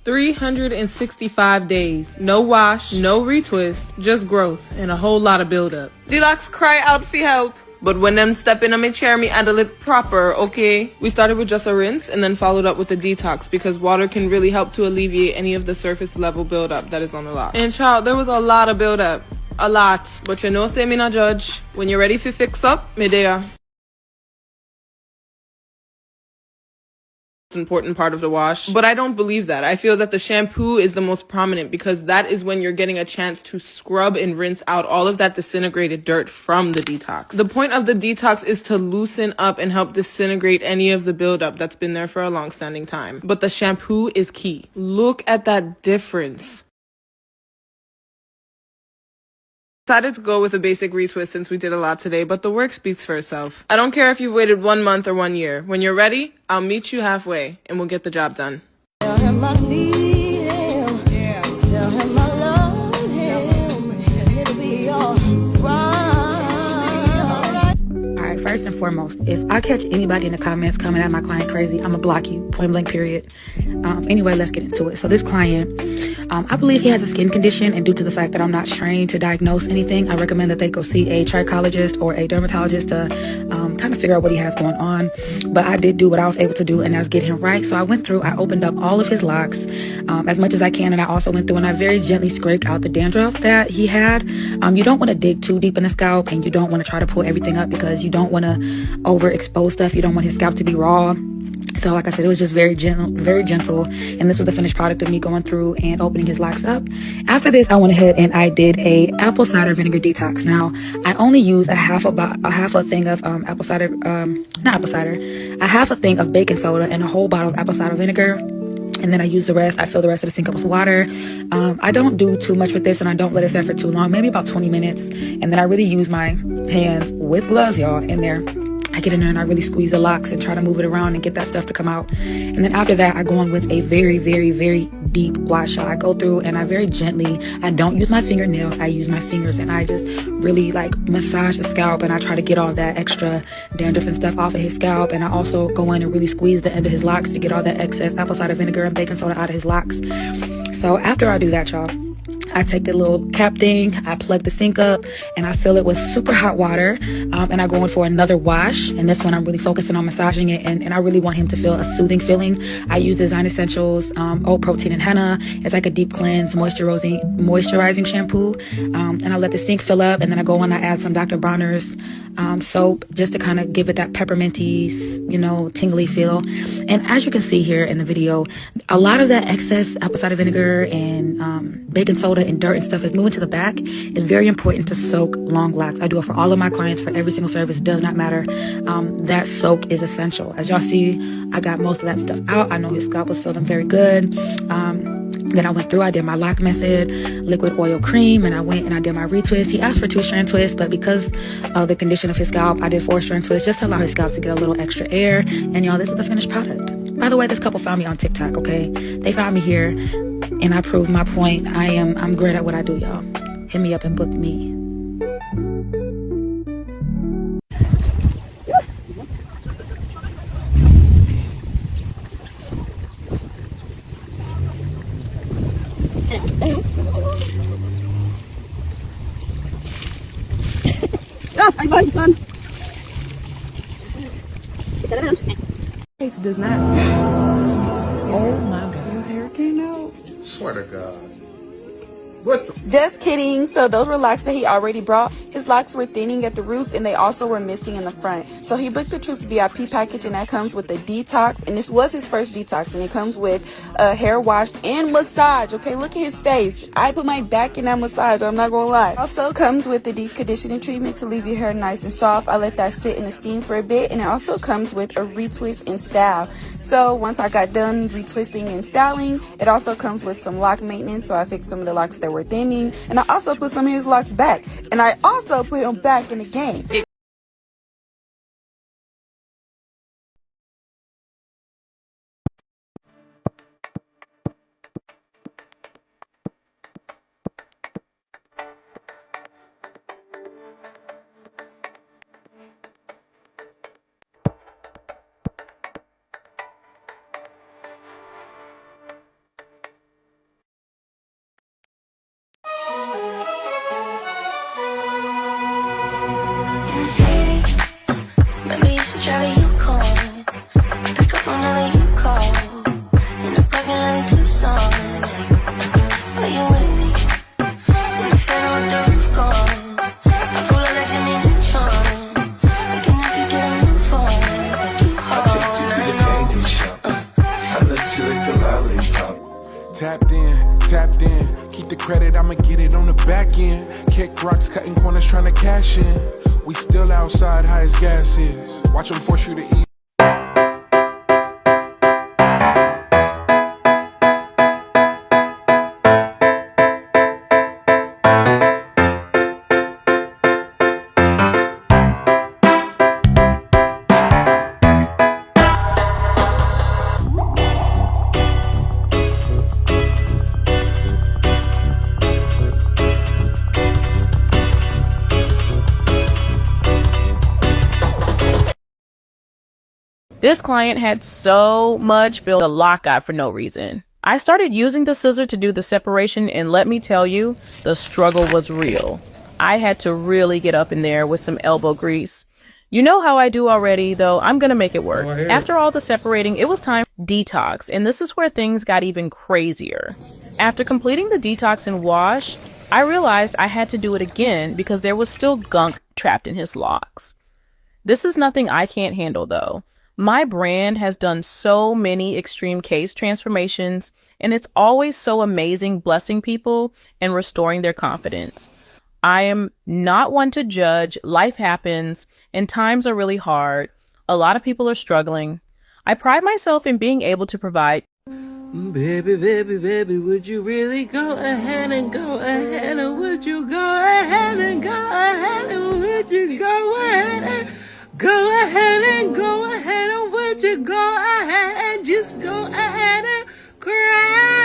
365 days. No wash, no retwist, just growth and a whole lot of buildup. The locks cry out for help. But when them step in on my chair, me handle it proper, okay? We started with just a rinse and then followed up with a detox because water can really help to alleviate any of the surface level buildup that is on the locks. And child, there was a lot of buildup. A lot. But you know, say me not judge. When you're ready for fix up, me there. Important part of the wash, but I don't believe that. I feel that the shampoo is the most prominent because that is when you're getting a chance to scrub and rinse out all of that disintegrated dirt from the detox. The point of the detox is to loosen up and help disintegrate any of the buildup that's been there for a long-standing time. But the shampoo is key. Look at that difference. Decided to go with a basic retwist since we did a lot today, but the work speaks for itself. I don't care if you've waited 1 month or 1 year. When you're ready, I'll meet you halfway and we'll get the job done. Tell him I need him. Yeah. Tell him I love him. It'll be all right. Alright, first and foremost, if I catch anybody in the comments coming at my client crazy, I'm gonna block you, point blank period. Anyway, let's get into it. So this client, I believe he has a skin condition, and due to the fact that I'm not trained to diagnose anything, I recommend that they go see a trichologist or a dermatologist to kind of figure out what he has going on. But I did do what I was able to do, and that's get him right. So I went through, I opened up all of his locks as much as I can, and I also went through and I very gently scraped out the dandruff that he had. You don't want to dig too deep in the scalp, and you don't want to try to pull everything up because you don't want to overexpose stuff. You don't want his scalp to be raw. So like I said, it was just very gentle. And this was the finished product of me going through and opening his locks up. After this, I went ahead and I did a apple cider vinegar detox. Now, I only use a half a thing of a half a thing of baking soda and a whole bottle of apple cider vinegar. And then I use the rest. I fill the rest of the sink up with water. I don't do too much with this, and I don't let it set for too long, maybe about 20 minutes. And then I really use my hands with gloves, y'all, in there. I get in there and I really squeeze the locks and try to move it around and get that stuff to come out. And then after that, I go on with a very, very, very deep wash. I go through and I very gently, I don't use my fingernails, I use my fingers, and I just really like massage the scalp, and I try to get all that extra dandruff and stuff off of his scalp. And I also go in and really squeeze the end of his locks to get all that excess apple cider vinegar and baking soda out of his locks. So after I do that, y'all, I take the little cap thing, I plug the sink up, and I fill it with super hot water, and I go in for another wash. And this one I'm really focusing on massaging it, and I really want him to feel a soothing feeling. I use Design Essentials oat protein and henna. It's like a deep cleanse moisturizing shampoo, and I let the sink fill up, and then I go on, I add some Dr. Bronner's soap just to kind of give it that pepperminty, tingly feel. And as you can see here in the video, a lot of that excess apple cider vinegar and baking soda and dirt and stuff is moving to the back. It's very important to soak long locks. I do it for all of my clients for every single service. It does not matter. That soak is essential. As y'all see, I got most of that stuff out. I know his scalp was feeling very good. Then I went through, I did my lock method, liquid oil cream, and I went and I did my retwist. He asked for 2-strand twist, but because of the condition of his scalp, I did 4-strand twist just to allow his scalp to get a little extra air. And y'all, this is the finished product. By the way, this couple found me on TikTok, okay? They found me here, and I proved my point. I'm great at what I do, y'all. Hit me up and book me. Anh ơi, Sơn. It does not. Oh my God. Your hair came out. Swear to God. What the? Just kidding. So those were locks that he already brought. His locks were thinning at the roots, and they also were missing in the front. So he booked the Truths VIP package, and that comes with the detox. And this was his first detox, and it comes with a hair wash and massage. Okay, look at his face. I put my back in that massage, I'm not gonna lie. Also comes with the deep conditioning treatment to leave your hair nice and soft. I let that sit in the steam for a bit, and it also comes with a retwist and style. So once I got done retwisting and styling, it also comes with some lock maintenance. So I fixed some of the locks that were thinning, and I also put some of his locks back, and I also put him back in the game. Tapped in, keep the credit, I'ma get it on the back end. Kick rocks, cutting corners, trying to cash in. We still outside, high as gas is. Watch them force you to eat. This client had so much built a lock out for no reason. I started using the scissor to do the separation, and let me tell you, the struggle was real. I had to really get up in there with some elbow grease. You know how I do already, though. I'm gonna make it work. After all the separating, it was time for detox, and this is where things got even crazier. After completing the detox and wash, I realized I had to do it again because there was still gunk trapped in his locks. This is nothing I can't handle, though. My brand has done so many extreme case transformations, and it's always so amazing blessing people and restoring their confidence. I am not one to judge. Life happens, and times are really hard. A lot of people are struggling. I pride myself in being able to provide. Baby, baby, baby, would you really go ahead and go ahead, and would you go ahead and go ahead, and would you go ahead and go ahead and go ahead, and would you go ahead and just go ahead?